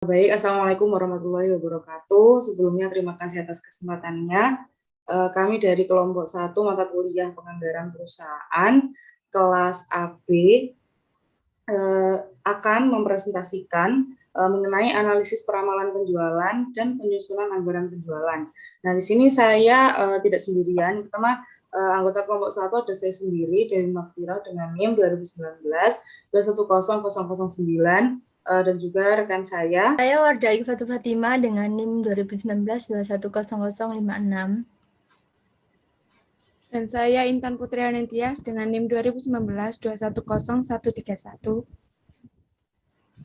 Baik, Assalamualaikum warahmatullahi wabarakatuh. Sebelumnya terima kasih atas kesempatannya. Kami dari kelompok 1 mata kuliah penganggaran perusahaan kelas AB akan mempresentasikan mengenai analisis peramalan penjualan dan penyusunan anggaran penjualan. Nah, di sini saya tidak sendirian. Pertama, anggota kelompok 1 ada saya sendiri dari Makfirah dengan NIM 2019 210009 dan juga rekan saya. Saya Wardah Ifatul Fatimah dengan NIM 2019-210056. Dan saya Intan Putri Anentias dengan NIM 2019-210131.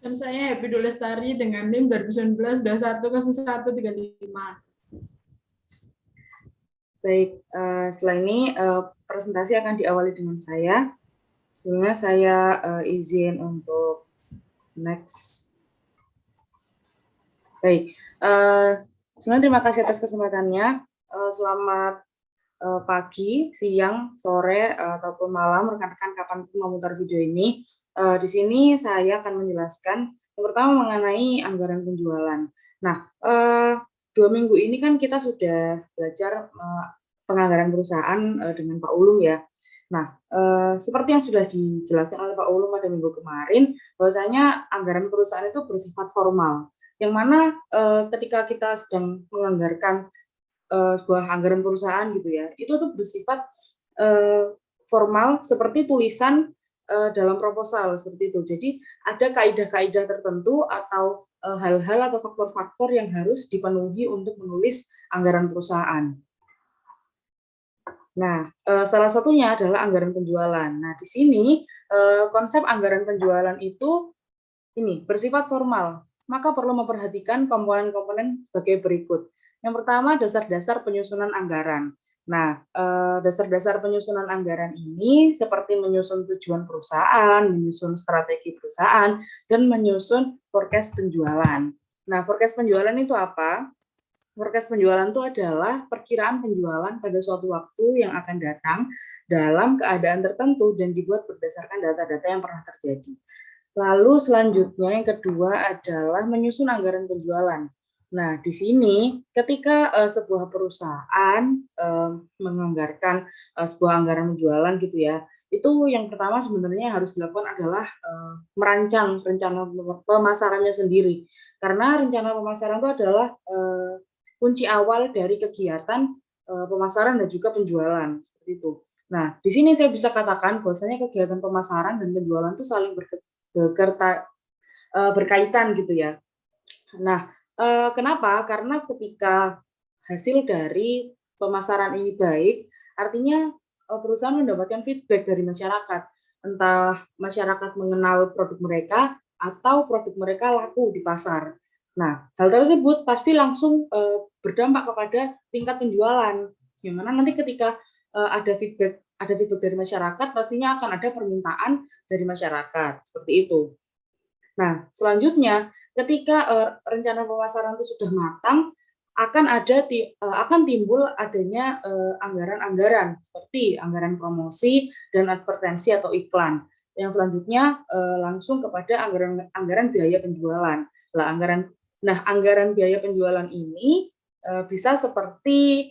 Dan saya Happy Lestari dengan NIM 2019-210135. Baik, setelah ini presentasi akan diawali dengan saya. Sebelumnya saya izin untuk next. Baik, sebenarnya terima kasih atas kesempatannya. Selamat pagi, siang, sore, ataupun malam, rekan-rekan kapanpun memutar video ini. Di sini saya akan menjelaskan yang pertama mengenai anggaran penjualan. Nah, 2 minggu ini kan kita sudah belajar penganggaran perusahaan dengan Pak Ulum ya. Nah, seperti yang sudah dijelaskan oleh Pak Ulum pada minggu kemarin, bahwasanya anggaran perusahaan itu bersifat formal, yang mana ketika kita sedang menganggarkan sebuah anggaran perusahaan gitu ya, itu tuh bersifat formal seperti tulisan dalam proposal seperti itu. Jadi ada kaidah-kaidah tertentu atau hal-hal atau faktor-faktor yang harus dipenuhi untuk menulis anggaran perusahaan. Nah, salah satunya adalah anggaran penjualan. Nah, di sini konsep anggaran penjualan itu ini bersifat formal, maka perlu memperhatikan komponen-komponen sebagai berikut. Yang pertama, dasar-dasar penyusunan anggaran. Nah, dasar-dasar penyusunan anggaran ini seperti menyusun tujuan perusahaan, menyusun strategi perusahaan, dan menyusun forecast penjualan. Nah, forecast penjualan itu apa? Forecast penjualan itu adalah perkiraan penjualan pada suatu waktu yang akan datang dalam keadaan tertentu dan dibuat berdasarkan data-data yang pernah terjadi. Lalu selanjutnya yang kedua adalah menyusun anggaran penjualan. Nah, di sini ketika sebuah perusahaan menganggarkan sebuah anggaran penjualan gitu ya, itu yang pertama sebenarnya harus dilakukan adalah merancang rencana pemasarannya sendiri. Karena rencana pemasaran itu adalah kunci awal dari kegiatan pemasaran dan juga penjualan seperti itu. Nah, di sini saya bisa katakan bahwasanya kegiatan pemasaran dan penjualan itu saling berkaitan gitu ya. Nah, kenapa? Karena ketika hasil dari pemasaran ini baik, artinya perusahaan mendapatkan feedback dari masyarakat. Entah masyarakat mengenal produk mereka atau produk mereka laku di pasar. Nah, hal tersebut pasti langsung berdampak kepada tingkat penjualan. Yang mana nanti ketika ada feedback dari masyarakat, pastinya akan ada permintaan dari masyarakat seperti itu. Nah, selanjutnya ketika rencana pemasaran itu sudah matang, akan timbul adanya anggaran-anggaran seperti anggaran promosi dan advertensi atau iklan. Yang selanjutnya langsung kepada anggaran biaya penjualan. Anggaran biaya penjualan ini bisa seperti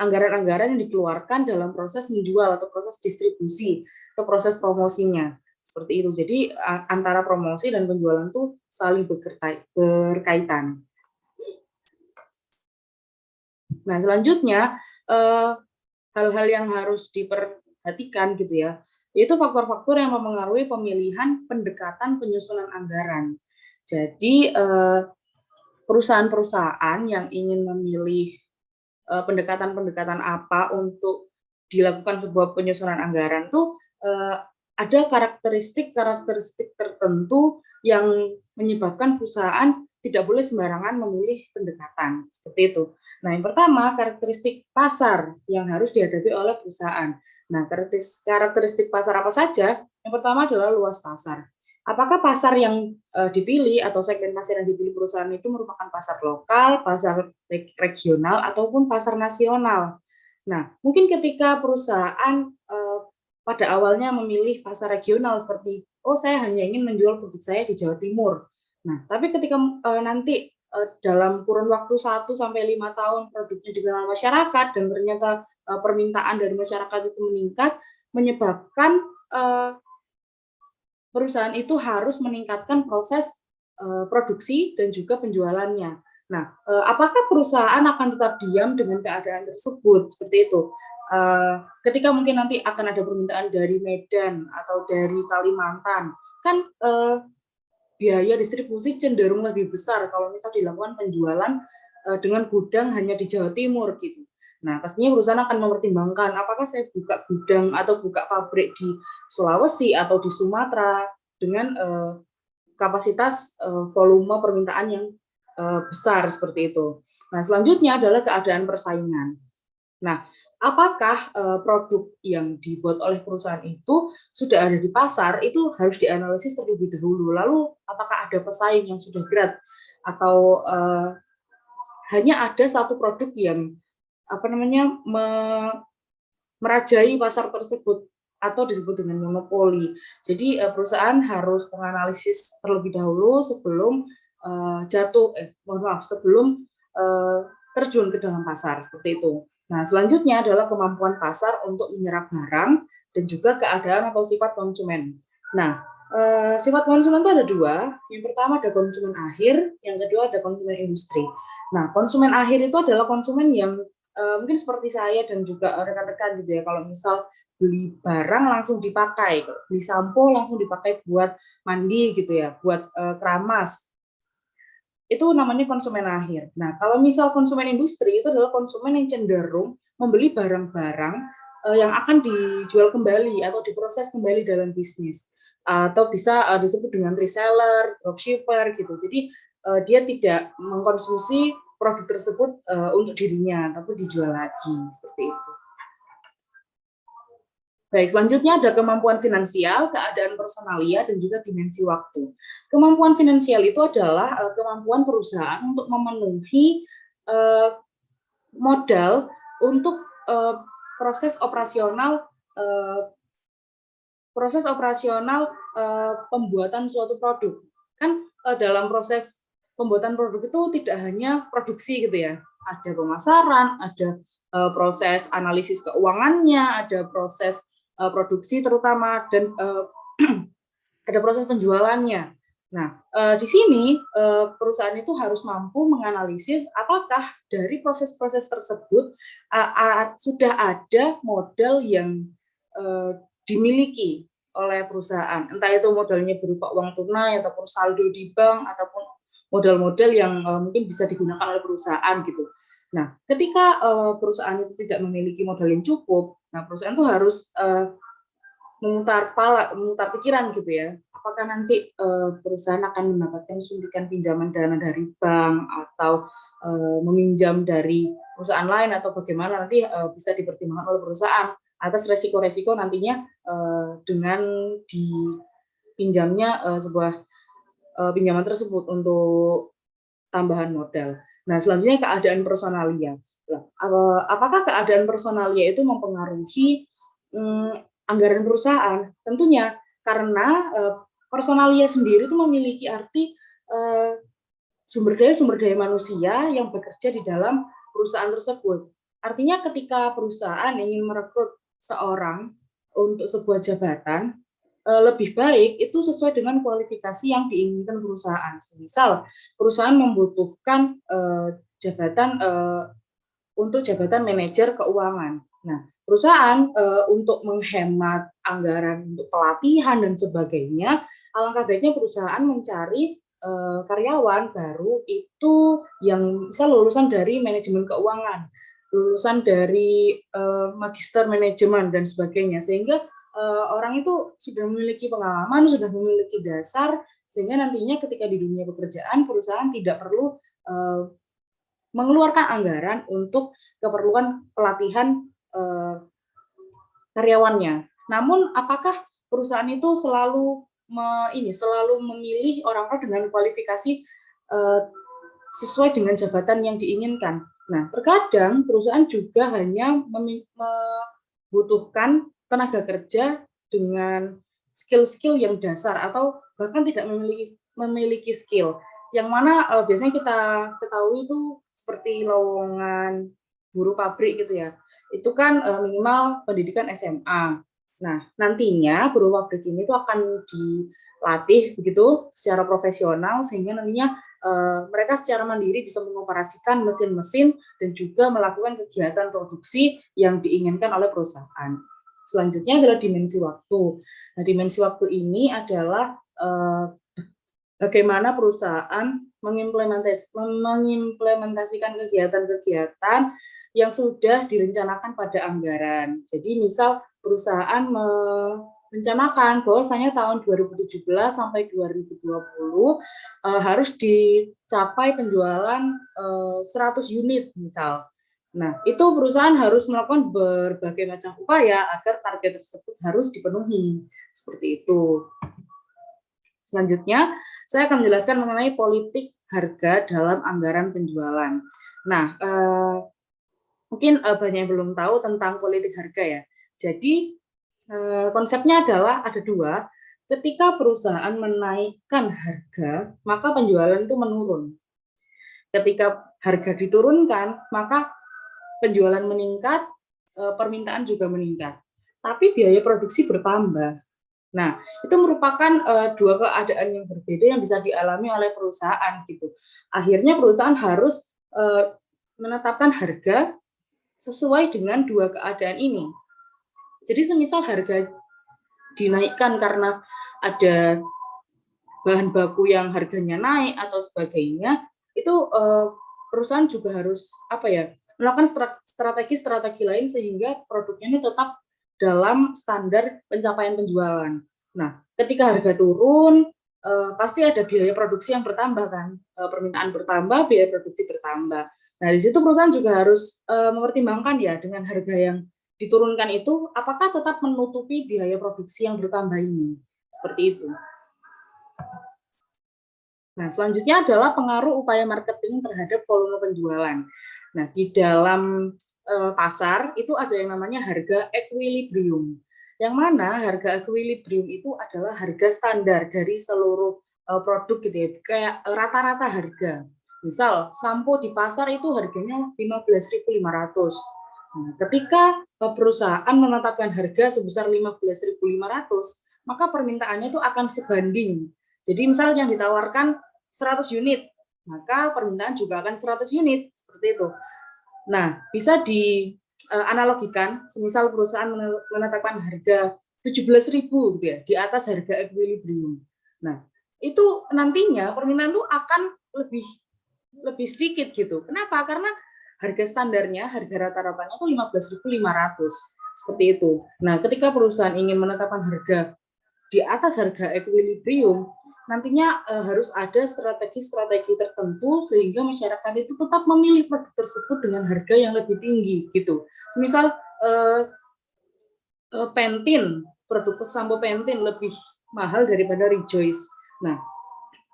anggaran-anggaran yang dikeluarkan dalam proses menjual atau proses distribusi atau proses promosinya. Seperti itu. Jadi antara promosi dan penjualan itu saling berkaitan. Nah, selanjutnya hal-hal yang harus diperhatikan gitu ya, yaitu faktor-faktor yang mempengaruhi pemilihan pendekatan penyusunan anggaran. Jadi perusahaan-perusahaan yang ingin memilih pendekatan-pendekatan apa untuk dilakukan sebuah penyusunan anggaran tuh ada karakteristik tertentu yang menyebabkan perusahaan tidak boleh sembarangan memilih pendekatan seperti itu. Nah, yang pertama karakteristik pasar yang harus dihadapi oleh perusahaan. Nah, karakteristik pasar apa saja? Yang pertama adalah luas pasar. Apakah pasar yang dipilih atau segmen pasar yang dipilih perusahaan itu merupakan pasar lokal, pasar regional, ataupun pasar nasional? Nah, mungkin ketika perusahaan pada awalnya memilih pasar regional seperti, oh saya hanya ingin menjual produk saya di Jawa Timur. Nah, tapi ketika nanti dalam kurun waktu 1 sampai 5 tahun produknya dikenal masyarakat dan ternyata permintaan dari masyarakat itu meningkat, menyebabkan perusahaan itu harus meningkatkan proses produksi dan juga penjualannya. Nah, apakah perusahaan akan tetap diam dengan keadaan tersebut? Seperti itu. Ketika mungkin nanti akan ada permintaan dari Medan atau dari Kalimantan, kan biaya distribusi cenderung lebih besar kalau misal dilakukan penjualan dengan gudang hanya di Jawa Timur gitu. Nah, pastinya perusahaan akan mempertimbangkan apakah saya buka gudang atau buka pabrik di Sulawesi atau di Sumatera dengan kapasitas volume permintaan yang besar seperti itu. Nah, selanjutnya adalah keadaan persaingan. Nah, apakah produk yang dibuat oleh perusahaan itu sudah ada di pasar, itu harus dianalisis terlebih dahulu. Lalu apakah ada pesaing yang sudah berat atau hanya ada satu produk yang merajai pasar tersebut atau disebut dengan monopoli. Jadi perusahaan harus menganalisis terlebih dahulu sebelum sebelum terjun ke dalam pasar seperti itu. Nah, selanjutnya adalah kemampuan pasar untuk menyerap barang dan juga keadaan atau sifat konsumen. Nah, sifat konsumen itu ada dua. Yang pertama ada konsumen akhir, yang kedua ada konsumen industri. Nah, konsumen akhir itu adalah konsumen yang mungkin seperti saya dan juga rekan-rekan gitu ya. Kalau misal beli barang langsung dipakai, beli sampo langsung dipakai buat mandi gitu ya, buat keramas. Itu namanya konsumen akhir. Nah, kalau misal konsumen industri itu adalah konsumen yang cenderung membeli barang-barang yang akan dijual kembali atau diproses kembali dalam bisnis, atau bisa disebut dengan reseller, dropshipper gitu. Jadi dia tidak mengkonsumsi produk tersebut untuk dirinya, tapi dijual lagi seperti itu. Baik, selanjutnya ada kemampuan finansial, keadaan personalia, dan juga dimensi waktu. Kemampuan finansial itu adalah kemampuan perusahaan untuk memenuhi modal untuk proses operasional pembuatan suatu produk. Kan dalam proses pembuatan produk itu tidak hanya produksi gitu ya, ada pemasaran, ada proses analisis keuangannya, ada proses produksi terutama, dan ada proses penjualannya. Nah, di sini perusahaan itu harus mampu menganalisis apakah dari proses-proses tersebut sudah ada modal yang dimiliki oleh perusahaan. Entah itu modalnya berupa uang tunai ataupun saldo di bank ataupun modal-modal yang mungkin bisa digunakan oleh perusahaan gitu. Nah, ketika perusahaan itu tidak memiliki modal yang cukup, nah perusahaan itu harus memutar pikiran gitu ya. Apakah nanti perusahaan akan mendapatkan suntikan pinjaman dana dari bank atau meminjam dari perusahaan lain atau bagaimana, nanti bisa dipertimbangkan oleh perusahaan atas resiko-resiko nantinya dengan dipinjamnya sebuah pinjaman tersebut untuk tambahan modal. Nah, selanjutnya keadaan personalia. Apakah keadaan personalia itu mempengaruhi anggaran perusahaan? Tentunya, karena personalia sendiri itu memiliki arti sumber daya manusia yang bekerja di dalam perusahaan tersebut. Artinya ketika perusahaan ingin merekrut seorang untuk sebuah jabatan, lebih baik itu sesuai dengan kualifikasi yang diinginkan perusahaan. Misal perusahaan membutuhkan jabatan untuk jabatan manajer keuangan. Nah, perusahaan untuk menghemat anggaran untuk pelatihan dan sebagainya, alangkah baiknya perusahaan mencari karyawan baru itu yang bisa lulusan dari manajemen keuangan, lulusan dari magister manajemen dan sebagainya, sehingga orang itu sudah memiliki pengalaman, sudah memiliki dasar, sehingga nantinya ketika di dunia pekerjaan perusahaan tidak perlu mengeluarkan anggaran untuk keperluan pelatihan karyawannya. Namun apakah perusahaan itu selalu memilih orang-orang dengan kualifikasi sesuai dengan jabatan yang diinginkan? Nah, terkadang perusahaan juga hanya membutuhkan tenaga kerja dengan skill-skill yang dasar atau bahkan tidak memiliki skill. Yang mana biasanya kita ketahui itu seperti lowongan buruh pabrik gitu ya. Itu kan minimal pendidikan SMA. Nah, nantinya buruh pabrik ini tuh akan dilatih begitu secara profesional sehingga nantinya mereka secara mandiri bisa mengoperasikan mesin-mesin dan juga melakukan kegiatan produksi yang diinginkan oleh perusahaan. Selanjutnya adalah dimensi waktu. Nah, dimensi waktu ini adalah bagaimana perusahaan mengimplementasikan kegiatan-kegiatan yang sudah direncanakan pada anggaran. Jadi misal perusahaan merencanakan bahwasanya tahun 2017 sampai 2020 harus dicapai penjualan 100 unit misal. Nah, itu perusahaan harus melakukan berbagai macam upaya agar target tersebut harus dipenuhi. Seperti itu. Selanjutnya, saya akan menjelaskan mengenai politik harga dalam anggaran penjualan. Nah, mungkin banyak yang belum tahu tentang politik harga ya. Jadi, konsepnya adalah ada dua. Ketika perusahaan menaikkan harga, maka penjualan itu menurun. Ketika harga diturunkan, maka penjualan meningkat, permintaan juga meningkat. Tapi biaya produksi bertambah. Nah, itu merupakan dua keadaan yang berbeda yang bisa dialami oleh perusahaan gitu. Akhirnya perusahaan harus menetapkan harga sesuai dengan dua keadaan ini. Jadi semisal harga dinaikkan karena ada bahan baku yang harganya naik atau sebagainya, itu perusahaan juga harus melakukan strategi lain sehingga produknya ini tetap dalam standar pencapaian penjualan. Nah, ketika harga turun, pasti ada biaya produksi yang bertambah kan, permintaan bertambah, biaya produksi bertambah. Nah, di situ perusahaan juga harus mempertimbangkan ya dengan harga yang diturunkan itu, apakah tetap menutupi biaya produksi yang bertambah ini, seperti itu. Nah, selanjutnya adalah pengaruh upaya marketing terhadap volume penjualan. Nah, di dalam pasar itu ada yang namanya harga equilibrium. Yang mana harga equilibrium itu adalah harga standar dari seluruh produk gitu ya, kayak rata-rata harga. Misal, sampo di pasar itu harganya 15.500. Nah, ketika perusahaan menetapkan harga sebesar 15.500, maka permintaannya itu akan sebanding. Jadi misal yang ditawarkan 100 unit, maka permintaan juga akan 100 unit, seperti itu. Nah, bisa dianalogikan, semisal perusahaan menetapkan harga 17.000 gitu ya, di atas harga equilibrium. Nah, itu nantinya permintaan itu akan lebih sedikit gitu. Kenapa? Karena harga standarnya, harga rata-ratanya itu 15.500, seperti itu. Nah, ketika perusahaan ingin menetapkan harga di atas harga equilibrium, nantinya harus ada strategi-strategi tertentu sehingga masyarakat itu tetap memilih produk tersebut dengan harga yang lebih tinggi gitu. Misal Pantene, produk sampo Pantene lebih mahal daripada Rejoice. Nah,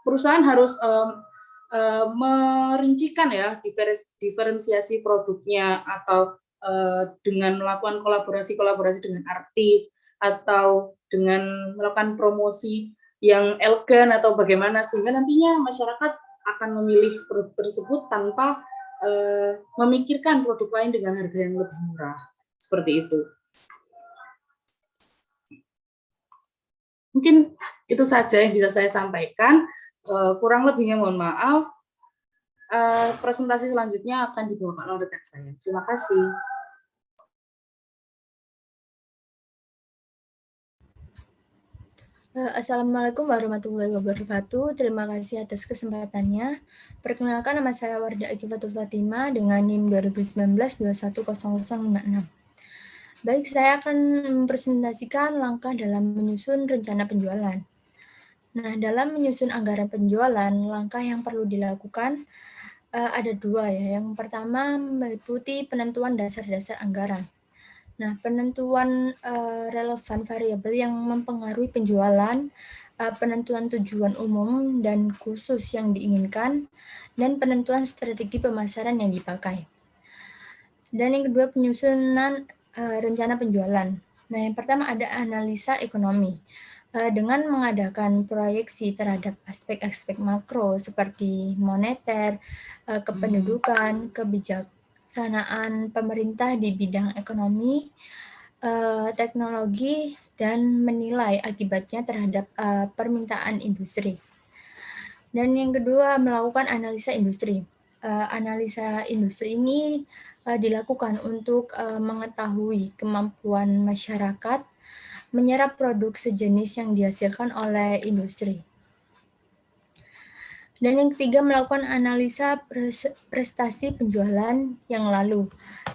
perusahaan harus merincikan ya diferensiasi produknya atau dengan melakukan kolaborasi dengan artis atau dengan melakukan promosi yang elegan atau bagaimana sehingga nantinya masyarakat akan memilih produk tersebut tanpa memikirkan produk lain dengan harga yang lebih murah. Seperti itu. Mungkin itu saja yang bisa saya sampaikan. Kurang lebihnya mohon maaf. Presentasi selanjutnya akan dibawakan oleh rekan saya. Terima kasih. Assalamualaikum warahmatullahi wabarakatuh. Terima kasih atas kesempatannya. Perkenalkan, nama saya Wardah Aki Fatul Fatima dengan NIM 2019-210056. Baik, saya akan mempresentasikan langkah dalam menyusun rencana penjualan. Nah, dalam menyusun anggaran penjualan, langkah yang perlu dilakukan ada dua ya. Yang pertama meliputi penentuan dasar-dasar anggaran. Nah, penentuan relevan variabel yang mempengaruhi penjualan, penentuan tujuan umum dan khusus yang diinginkan, dan penentuan strategi pemasaran yang dipakai. Dan yang kedua, penyusunan rencana penjualan. Nah, yang pertama ada analisa ekonomi. dengan mengadakan proyeksi terhadap aspek-aspek makro seperti moneter, kependudukan, kebijaksanaan pemerintah di bidang ekonomi, teknologi, dan menilai akibatnya terhadap permintaan industri. Dan yang kedua, melakukan analisa industri. Analisa industri ini dilakukan untuk mengetahui kemampuan masyarakat menyerap produk sejenis yang dihasilkan oleh industri. Dan yang ketiga, melakukan analisa prestasi penjualan yang lalu.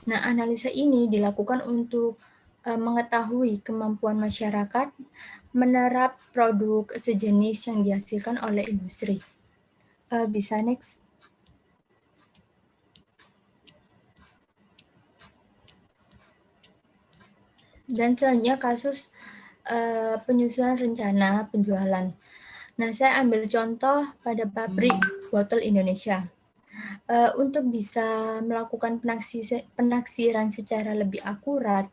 Nah, analisa ini dilakukan untuk mengetahui kemampuan masyarakat menerap produk sejenis yang dihasilkan oleh industri. Bisa next. Dan selanjutnya kasus penyusunan rencana penjualan. Nah, saya ambil contoh pada pabrik botol Indonesia. Untuk bisa melakukan penaksiran secara lebih akurat,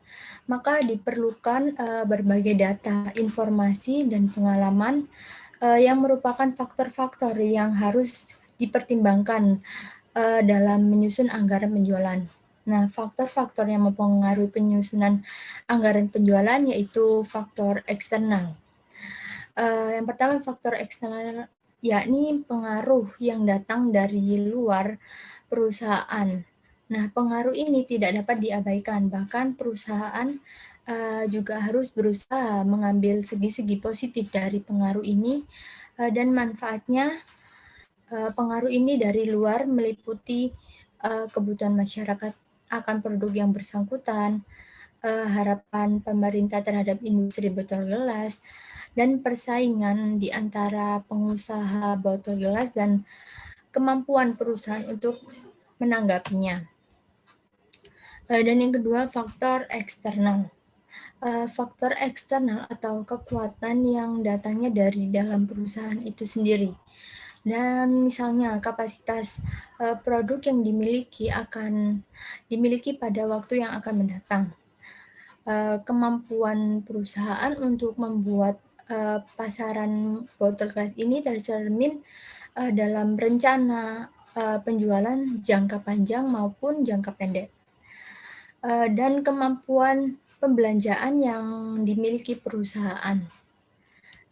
maka diperlukan berbagai data, informasi, dan pengalaman yang merupakan faktor-faktor yang harus dipertimbangkan dalam menyusun anggaran penjualan. Nah, faktor-faktor yang mempengaruhi penyusunan anggaran penjualan yaitu faktor eksternal. Yang pertama, faktor eksternal yakni pengaruh yang datang dari luar perusahaan. Nah, pengaruh ini tidak dapat diabaikan, bahkan perusahaan juga harus berusaha mengambil segi-segi positif dari pengaruh ini dan manfaatnya. Pengaruh ini dari luar meliputi kebutuhan masyarakat akan produk yang bersangkutan, harapan pemerintah terhadap industri botol gelas, dan persaingan di antara pengusaha botol gelas dan kemampuan perusahaan untuk menanggapinya. Dan yang kedua, faktor eksternal. Faktor eksternal atau kekuatan yang datangnya dari dalam perusahaan itu sendiri. Dan misalnya kapasitas produk yang dimiliki akan dimiliki pada waktu yang akan mendatang. Kemampuan perusahaan untuk membuat pasaran botol gelas ini tercermin dalam rencana penjualan jangka panjang maupun jangka pendek. Dan kemampuan pembelanjaan yang dimiliki perusahaan.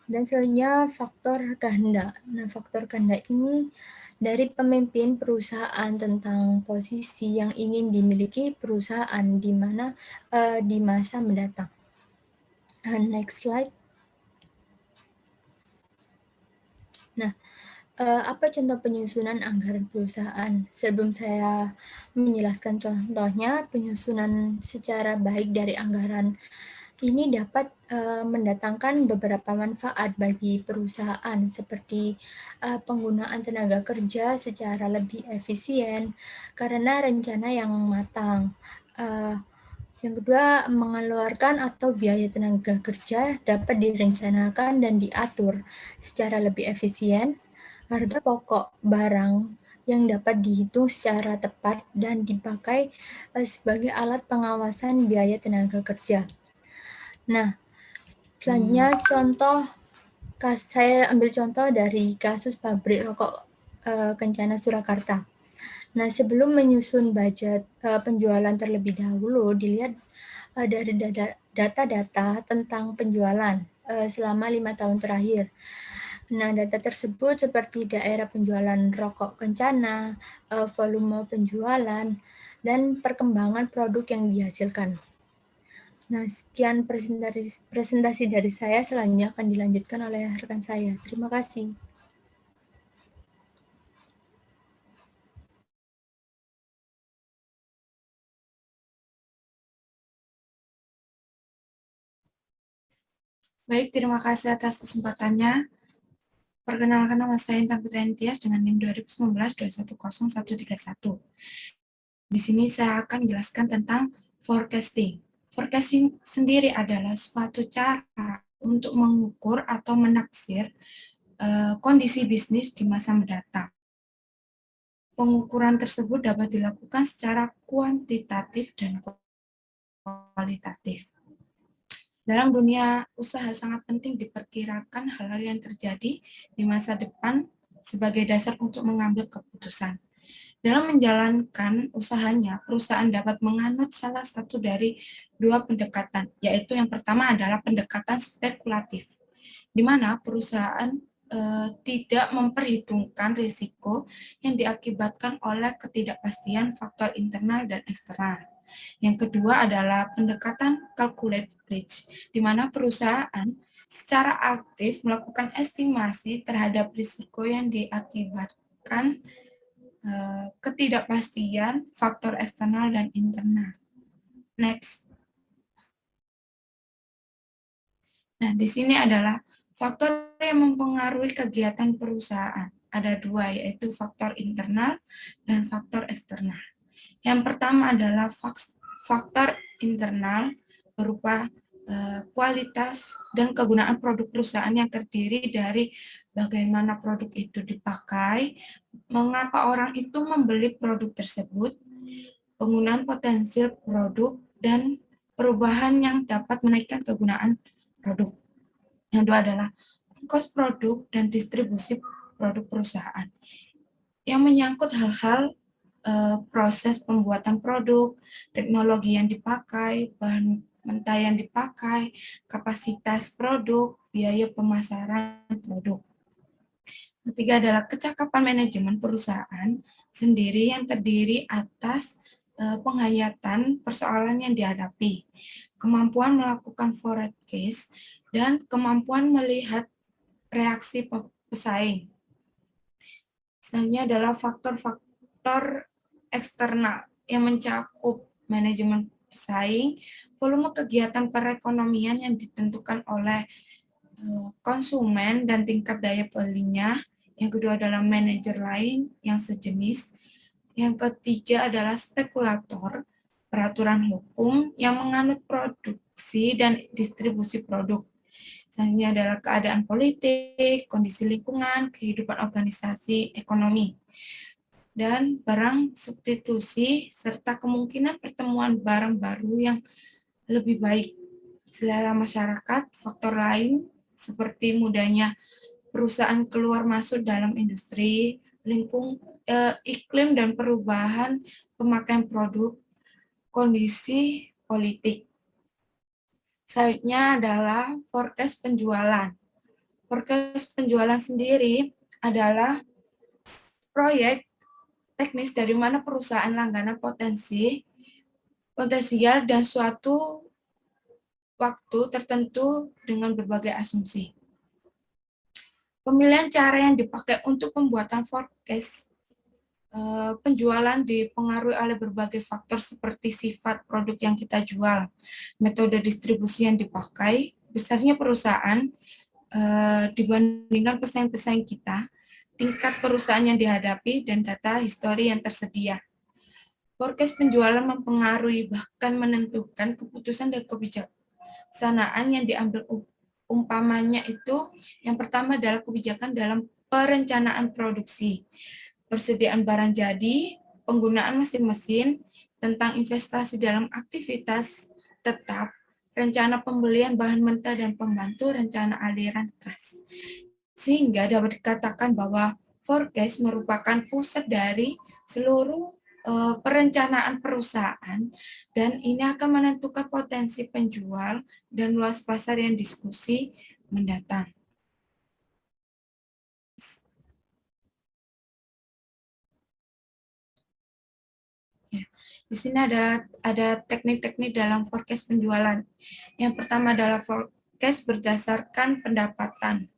Dan selanjutnya faktor kehendak. Nah, faktor kehendak ini dari pemimpin perusahaan tentang posisi yang ingin dimiliki perusahaan di mana di masa mendatang. Next slide. Nah, apa contoh penyusunan anggaran perusahaan? Sebelum saya menjelaskan contohnya, penyusunan secara baik dari anggaran ini dapat mendatangkan beberapa manfaat bagi perusahaan seperti penggunaan tenaga kerja secara lebih efisien karena rencana yang matang. Yang kedua, mengeluarkan atau biaya tenaga kerja dapat direncanakan dan diatur secara lebih efisien. Harga pokok barang yang dapat dihitung secara tepat dan dipakai sebagai alat pengawasan biaya tenaga kerja. Nah, selanjutnya saya ambil contoh dari kasus pabrik rokok Kencana Surakarta. Nah, sebelum menyusun budget penjualan terlebih dahulu, dilihat dari data-data tentang penjualan selama 5 tahun terakhir. Nah, data tersebut seperti daerah penjualan rokok Kencana, volume penjualan, dan perkembangan produk yang dihasilkan. Nah, sekian presentasi dari saya, selanjutnya akan dilanjutkan oleh rekan saya. Terima kasih. Baik, terima kasih atas kesempatannya. Perkenalkan, nama saya Intan Putriani Tias dengan NIM 2019-210-131. Di sini saya akan menjelaskan tentang forecasting. Forecasting sendiri adalah suatu cara untuk mengukur atau menaksir kondisi bisnis di masa mendatang. Pengukuran tersebut dapat dilakukan secara kuantitatif dan kualitatif. Dalam dunia usaha sangat penting diperkirakan hal-hal yang terjadi di masa depan sebagai dasar untuk mengambil keputusan. Dalam menjalankan usahanya, perusahaan dapat menganut salah satu dari dua pendekatan, yaitu yang pertama adalah pendekatan spekulatif, di mana perusahaan tidak memperhitungkan risiko yang diakibatkan oleh ketidakpastian faktor internal dan eksternal. Yang kedua adalah pendekatan calculate risk, di mana perusahaan secara aktif melakukan estimasi terhadap risiko yang diakibatkan ketidakpastian faktor eksternal dan internal. Next. Nah, di sini adalah faktor yang mempengaruhi kegiatan perusahaan. Ada dua, yaitu faktor internal dan faktor eksternal. Yang pertama adalah faktor internal berupa kualitas dan kegunaan produk perusahaan yang terdiri dari bagaimana produk itu dipakai, mengapa orang itu membeli produk tersebut, penggunaan potensial produk, dan perubahan yang dapat menaikkan kegunaan produk. Yang kedua adalah ongkos produk dan distribusi produk perusahaan yang menyangkut hal-hal proses pembuatan produk, teknologi yang dipakai, bahan mentah yang dipakai, kapasitas produk, biaya pemasaran produk. Ketiga adalah kecakapan manajemen perusahaan sendiri yang terdiri atas penghayatan persoalan yang dihadapi, kemampuan melakukan forecast, dan kemampuan melihat reaksi pesaing. Selanjutnya adalah faktor-faktor eksternal yang mencakup manajemen pesaing, volume kegiatan perekonomian yang ditentukan oleh konsumen dan tingkat daya belinya. Yang kedua adalah manajer lain yang sejenis. Yang ketiga adalah spekulator, peraturan hukum yang menganut produksi dan distribusi produk. Selanjutnya adalah keadaan politik, kondisi lingkungan, kehidupan organisasi, ekonomi, dan barang substitusi, serta kemungkinan pertemuan barang baru yang lebih baik. Selera masyarakat, faktor lain seperti mudahnya perusahaan keluar masuk dalam industri, iklim dan perubahan pemakaian produk, kondisi politik. Selanjutnya adalah forecast penjualan. Forecast penjualan sendiri adalah proyek teknis dari mana perusahaan langganan potensial dan suatu waktu tertentu dengan berbagai asumsi. Pemilihan cara yang dipakai untuk pembuatan forecast penjualan dipengaruhi oleh berbagai faktor seperti sifat produk yang kita jual, metode distribusi yang dipakai, besarnya perusahaan dibandingkan pesaing-pesaing kita, tingkat perusahaan yang dihadapi, dan data histori yang tersedia. Forecast penjualan mempengaruhi bahkan menentukan keputusan dan kebijaksanaan yang diambil. Umpamanya itu, yang pertama adalah kebijakan dalam perencanaan produksi, persediaan barang jadi, penggunaan mesin-mesin, tentang investasi dalam aktivitas tetap, rencana pembelian bahan mentah dan pembantu rencana aliran kas. Sehingga dapat dikatakan bahwa forecast merupakan pusat dari seluruh perencanaan perusahaan, dan ini akan menentukan potensi penjual dan luas pasar yang diskusi mendatang. Ya, di sini ada teknik-teknik dalam forecast penjualan. Yang pertama adalah forecast berdasarkan pendapatan.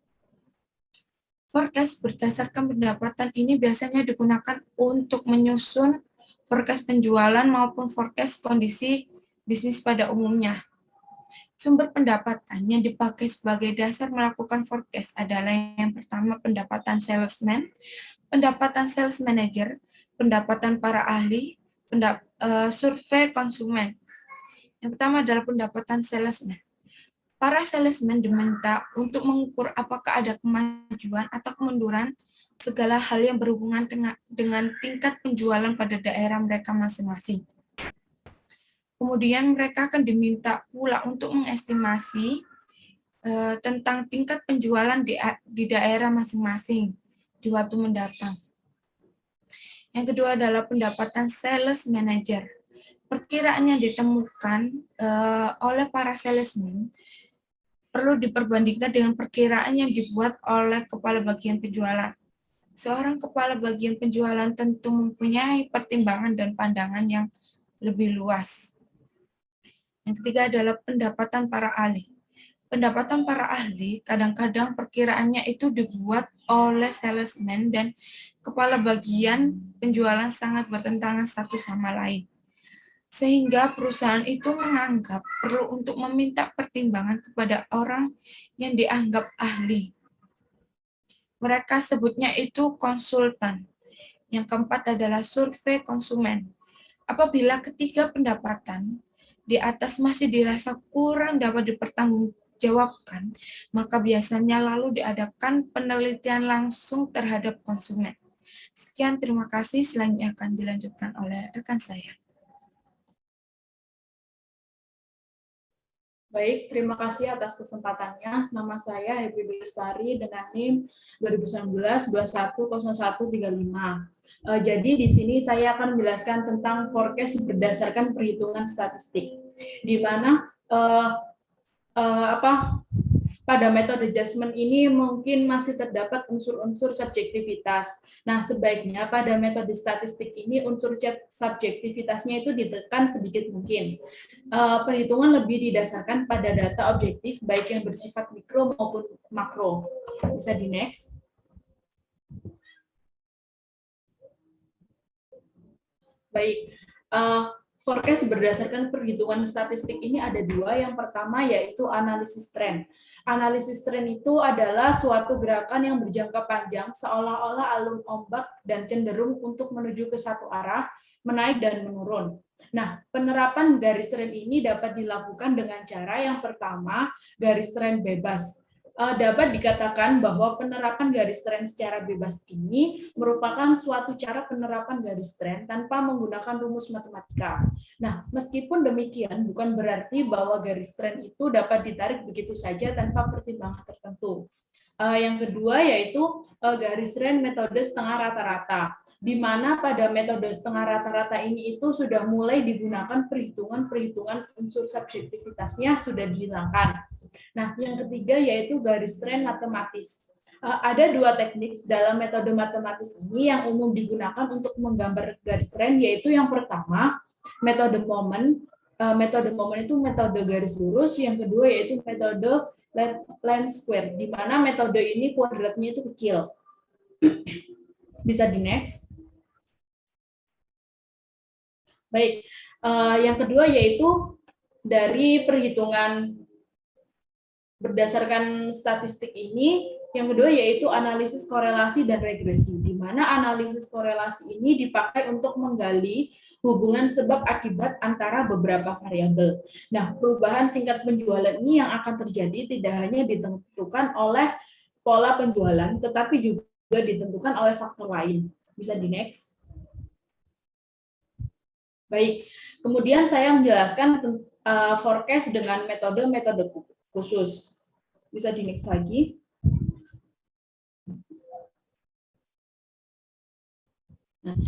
Forecast berdasarkan pendapatan ini biasanya digunakan untuk menyusun forecast penjualan maupun forecast kondisi bisnis pada umumnya. Sumber pendapatan yang dipakai sebagai dasar melakukan forecast adalah yang pertama pendapatan salesman, pendapatan sales manager, pendapatan para ahli, survei konsumen. Yang pertama adalah pendapatan salesman. Para salesman diminta untuk mengukur apakah ada kemajuan atau kemunduran segala hal yang berhubungan dengan tingkat penjualan pada daerah mereka masing-masing. Kemudian mereka akan diminta pula untuk mengestimasi tentang tingkat penjualan di daerah masing-masing di waktu mendatang. Yang kedua adalah pendapatan sales manager. Perkiraan yang ditemukan oleh para salesman perlu diperbandingkan dengan perkiraan yang dibuat oleh kepala bagian penjualan. Seorang kepala bagian penjualan tentu mempunyai pertimbangan dan pandangan yang lebih luas. Yang ketiga adalah pendapatan para ahli. Pendapatan para ahli kadang-kadang perkiraannya itu dibuat oleh salesman dan kepala bagian penjualan sangat bertentangan satu sama lain. Sehingga perusahaan itu menganggap perlu untuk meminta pertimbangan kepada orang yang dianggap ahli. Mereka sebutnya itu konsultan. Yang keempat adalah survei konsumen. Apabila ketiga pendapatan di atas masih dirasa kurang dapat dipertanggungjawabkan, maka biasanya lalu diadakan penelitian langsung terhadap konsumen. Sekian, terima kasih. Selanjutnya akan dilanjutkan oleh rekan saya. Baik, terima kasih atas kesempatannya. Nama saya Happy Lestari dengan NIM 2019-210135. Jadi di sini saya akan menjelaskan tentang forecast berdasarkan perhitungan statistik, di mana pada metode judgment ini mungkin masih terdapat unsur-unsur subjektivitas. Nah, sebaiknya pada metode statistik ini unsur subjektivitasnya itu ditekan sedikit mungkin. Perhitungan lebih didasarkan pada data objektif, baik yang bersifat mikro maupun makro. Bisa di next. Baik, forecast berdasarkan perhitungan statistik ini ada dua. Yang pertama yaitu analisis tren. Analisis tren itu adalah suatu gerakan yang berjangka panjang seolah-olah alur ombak dan cenderung untuk menuju ke satu arah, menaik dan menurun. Nah, penerapan garis tren ini dapat dilakukan dengan cara yang pertama, garis tren bebas. Dapat dikatakan bahwa penerapan garis tren secara bebas ini merupakan suatu cara penerapan garis tren tanpa menggunakan rumus matematika. Nah, meskipun demikian, bukan berarti bahwa garis tren itu dapat ditarik begitu saja tanpa pertimbangan tertentu. Yang kedua yaitu garis tren metode setengah rata-rata, di mana pada metode setengah rata-rata ini itu sudah mulai digunakan perhitungan-perhitungan unsur subjektivitasnya sudah dihilangkan. Nah, yang ketiga yaitu garis tren matematis. Ada dua teknik dalam metode matematis ini yang umum digunakan untuk menggambar garis tren, yaitu yang pertama, metode momen. Metode momen itu metode garis lurus, yang kedua yaitu metode line square, di mana metode ini kuadratnya itu kecil. Bisa di next. Baik, yang kedua yaitu dari perhitungan berdasarkan statistik ini, yang kedua yaitu analisis korelasi dan regresi, di mana analisis korelasi ini dipakai untuk menggali hubungan sebab akibat antara beberapa variabel. Nah, perubahan tingkat penjualan ini yang akan terjadi tidak hanya ditentukan oleh pola penjualan, tetapi juga ditentukan oleh faktor lain. Bisa di next. Baik, kemudian saya menjelaskan forecast dengan metode-metode khusus. Bisa di next lagi. Nah,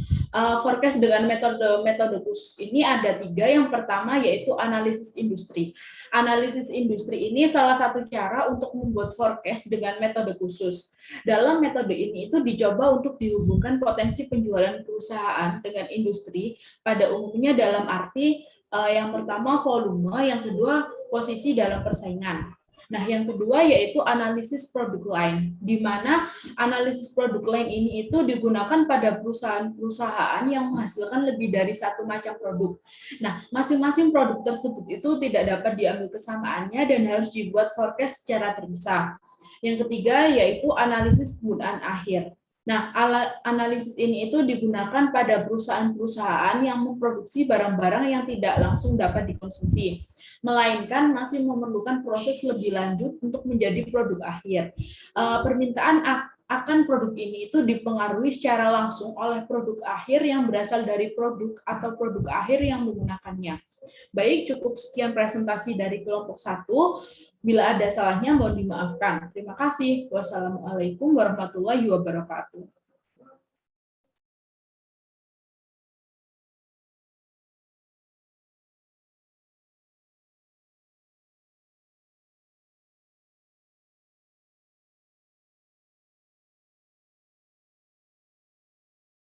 forecast dengan metode khusus ini ada tiga. Yang pertama yaitu analisis industri. Analisis industri ini salah satu cara untuk membuat forecast dengan metode khusus. Dalam metode ini itu dicoba untuk dihubungkan potensi penjualan perusahaan dengan industri pada umumnya dalam arti yang pertama volume, yang kedua posisi dalam persaingan. Nah, yang kedua yaitu analisis produk line, di mana analisis produk line ini itu digunakan pada perusahaan-perusahaan yang menghasilkan lebih dari satu macam produk. Nah, masing-masing produk tersebut itu tidak dapat diambil kesamaannya dan harus dibuat forecast secara terpisah. Yang ketiga yaitu analisis penggunaan akhir. Nah, analisis ini itu digunakan pada perusahaan-perusahaan yang memproduksi barang-barang yang tidak langsung dapat dikonsumsi, melainkan masih memerlukan proses lebih lanjut untuk menjadi produk akhir. akan produk ini itu dipengaruhi secara langsung oleh produk akhir yang berasal dari produk atau produk akhir yang menggunakannya. Baik, cukup sekian presentasi dari kelompok 1. Bila ada salahnya mohon dimaafkan. Terima kasih. Wassalamualaikum warahmatullahi wabarakatuh.